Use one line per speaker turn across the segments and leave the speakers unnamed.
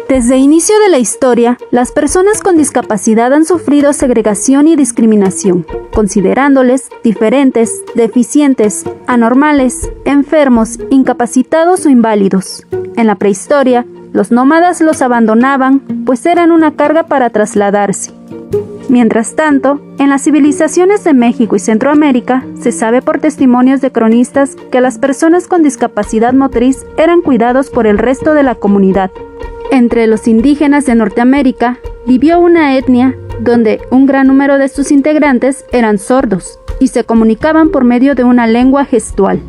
Desde inicio de la historia, las personas con discapacidad han sufrido segregación y discriminación, considerándoles diferentes, deficientes, anormales, enfermos, incapacitados o inválidos. En la prehistoria, los nómadas los abandonaban, pues eran una carga para trasladarse. Mientras tanto, en las civilizaciones de México y Centroamérica, se sabe por testimonios de cronistas que las personas con discapacidad motriz eran cuidados por el resto de la comunidad. Entre los indígenas de Norteamérica, vivió una etnia donde un gran número de sus integrantes eran sordos y se comunicaban por medio de una lengua gestual.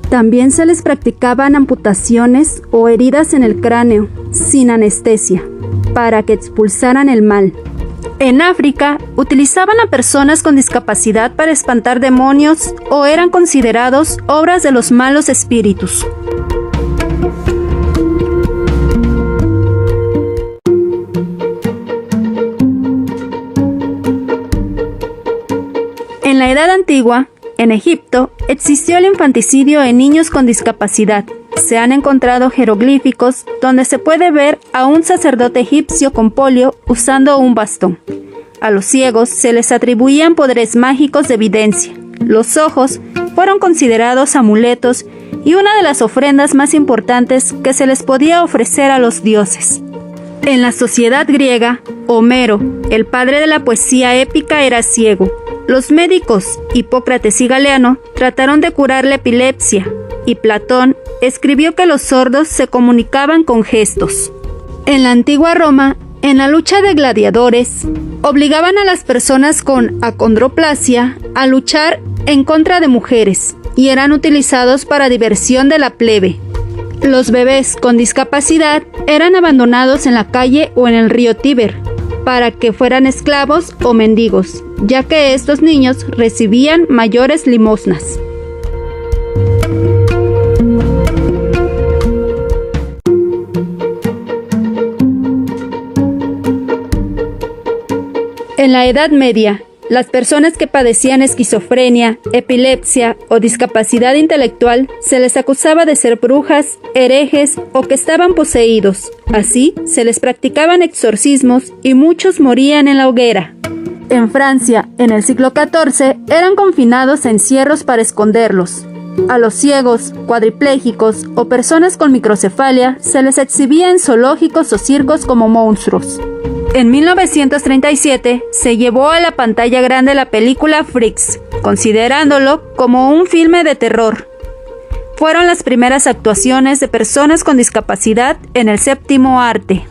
También se les practicaban amputaciones o heridas en el cráneo, sin anestesia, para que expulsaran el mal. En África, utilizaban a personas con discapacidad para espantar demonios o eran considerados obras de los malos espíritus. En la Edad Antigua, en Egipto, existió el infanticidio en niños con discapacidad. Se han encontrado jeroglíficos donde se puede ver a un sacerdote egipcio con polio usando un bastón. A los ciegos se les atribuían poderes mágicos de evidencia. Los ojos fueron considerados amuletos y una de las ofrendas más importantes que se les podía ofrecer a los dioses. En la sociedad griega, Homero, el padre de la poesía épica, era ciego. Los médicos, Hipócrates y Galeano, trataron de curar la epilepsia, y Platón escribió que los sordos se comunicaban con gestos. En la antigua Roma, en la lucha de gladiadores, obligaban a las personas con acondroplasia a luchar en contra de mujeres, y eran utilizados para diversión de la plebe. Los bebés con discapacidad eran abandonados en la calle o en el río Tíber, para que fueran esclavos o mendigos, ya que estos niños recibían mayores limosnas. En la Edad Media, las personas que padecían esquizofrenia, epilepsia o discapacidad intelectual se les acusaba de ser brujas, herejes o que estaban poseídos. Así, se les practicaban exorcismos y muchos morían en la hoguera. En Francia, en el siglo XIV, eran confinados a encierros para esconderlos. A los ciegos, cuadriplégicos o personas con microcefalia se les exhibía en zoológicos o circos como monstruos. En 1937 se llevó a la pantalla grande la película Freaks, considerándolo como un filme de terror. Fueron las primeras actuaciones de personas con discapacidad en el séptimo arte.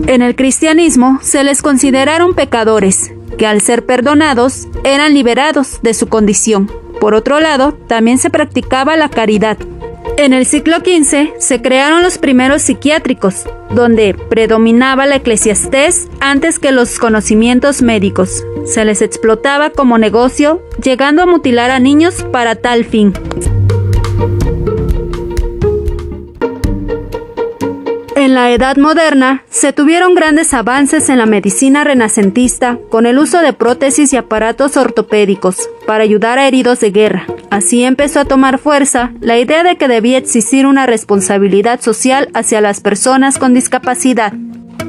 En el cristianismo se les consideraron pecadores, que al ser perdonados eran liberados de su condición. Por otro lado, también se practicaba la caridad. En el siglo XV se crearon los primeros psiquiátricos, donde predominaba la eclesiastés antes que los conocimientos médicos. Se les explotaba como negocio, llegando a mutilar a niños para tal fin. En la Edad Moderna, se tuvieron grandes avances en la medicina renacentista con el uso de prótesis y aparatos ortopédicos para ayudar a heridos de guerra. Así empezó a tomar fuerza la idea de que debía existir una responsabilidad social hacia las personas con discapacidad.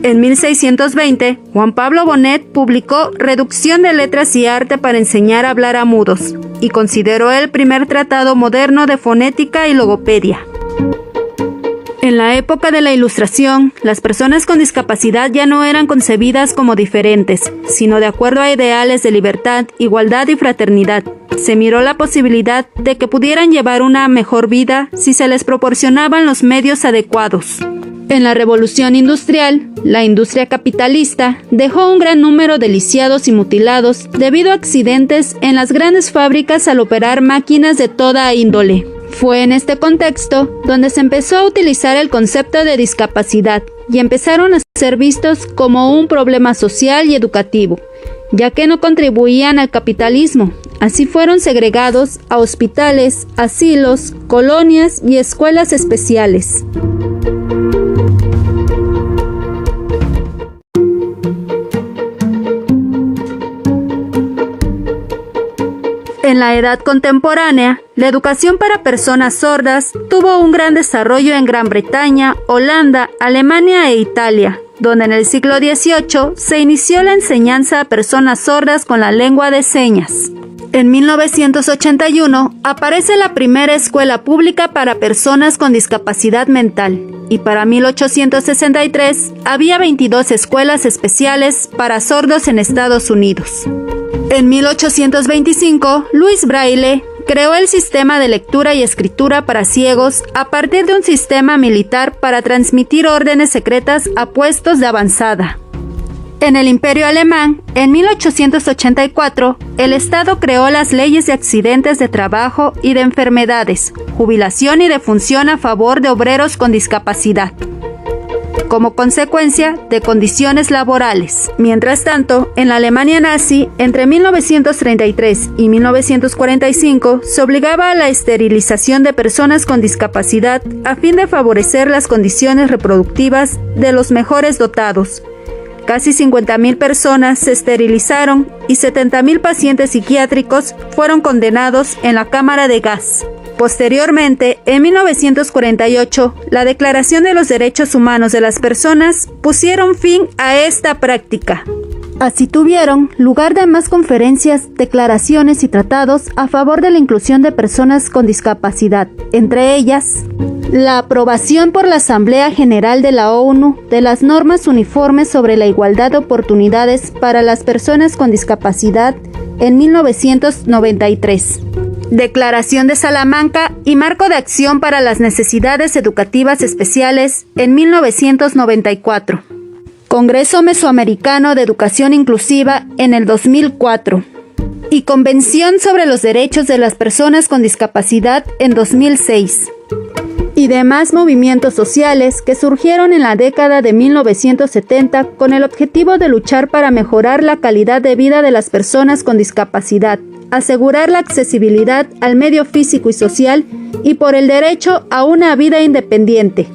En 1620, Juan Pablo Bonet publicó Reducción de Letras y Arte para enseñar a hablar a mudos y consideró el primer tratado moderno de fonética y logopedia. En la época de la Ilustración, las personas con discapacidad ya no eran concebidas como diferentes, sino de acuerdo a ideales de libertad, igualdad y fraternidad. Se miró la posibilidad de que pudieran llevar una mejor vida si se les proporcionaban los medios adecuados. En la Revolución Industrial, la industria capitalista dejó un gran número de lisiados y mutilados debido a accidentes en las grandes fábricas al operar máquinas de toda índole. Fue en este contexto donde se empezó a utilizar el concepto de discapacidad y empezaron a ser vistos como un problema social y educativo, ya que no contribuían al capitalismo. Así fueron segregados a hospitales, asilos, colonias y escuelas especiales. En la edad contemporánea, la educación para personas sordas tuvo un gran desarrollo en Gran Bretaña, Holanda, Alemania e Italia. donde en el siglo XVIII se inició la enseñanza a personas sordas con la lengua de señas. En 1981 aparece la primera escuela pública para personas con discapacidad mental y para 1863 había 22 escuelas especiales para sordos en Estados Unidos. En 1825, Louis Braille creó el sistema de lectura y escritura para ciegos a partir de un sistema militar para transmitir órdenes secretas a puestos de avanzada. En el Imperio Alemán, en 1884, el Estado creó las leyes de accidentes de trabajo y de enfermedades, jubilación y defunción a favor de obreros con discapacidad, como consecuencia de condiciones laborales. Mientras tanto, en la Alemania nazi, entre 1933 y 1945, se obligaba a la esterilización de personas con discapacidad a fin de favorecer las condiciones reproductivas de los mejores dotados. Casi 50.000 personas se esterilizaron y 70.000 pacientes psiquiátricos fueron condenados en la cámara de gas. Posteriormente, en 1948, la Declaración de los Derechos Humanos de las Personas pusieron fin a esta práctica. Así tuvieron lugar demás conferencias, declaraciones y tratados a favor de la inclusión de personas con discapacidad, entre ellas la aprobación por la Asamblea General de la ONU de las normas uniformes sobre la igualdad de oportunidades para las personas con discapacidad en 1993. Declaración de Salamanca y Marco de Acción para las Necesidades Educativas Especiales en 1994. Congreso Mesoamericano de Educación Inclusiva en el 2004. Y Convención sobre los Derechos de las Personas con Discapacidad en 2006. Y demás movimientos sociales que surgieron en la década de 1970 con el objetivo de luchar para mejorar la calidad de vida de las personas con discapacidad, asegurar la accesibilidad al medio físico y social y por el derecho a una vida independiente.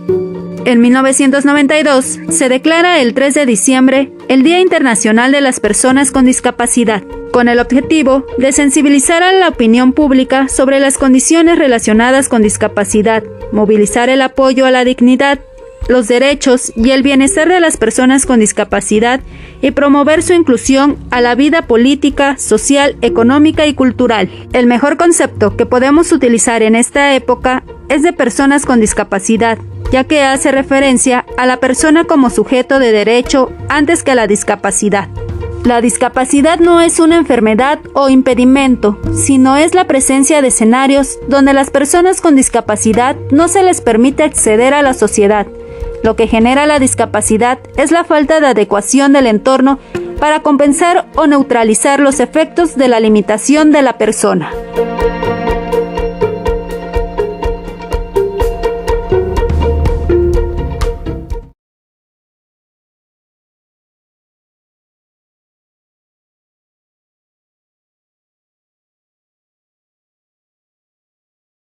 En 1992 se declara el 3 de diciembre el Día Internacional de las Personas con Discapacidad, con el objetivo de sensibilizar a la opinión pública sobre las condiciones relacionadas con discapacidad, movilizar el apoyo a la dignidad, los derechos y el bienestar de las personas con discapacidad y promover su inclusión a la vida política, social, económica y cultural. El mejor concepto que podemos utilizar en esta época es de personas con discapacidad, ya que hace referencia a la persona como sujeto de derecho antes que a la discapacidad. La discapacidad no es una enfermedad o impedimento, sino es la presencia de escenarios donde las personas con discapacidad no se les permite acceder a la sociedad. Lo que genera la discapacidad es la falta de adecuación del entorno para compensar o neutralizar los efectos de la limitación de la persona.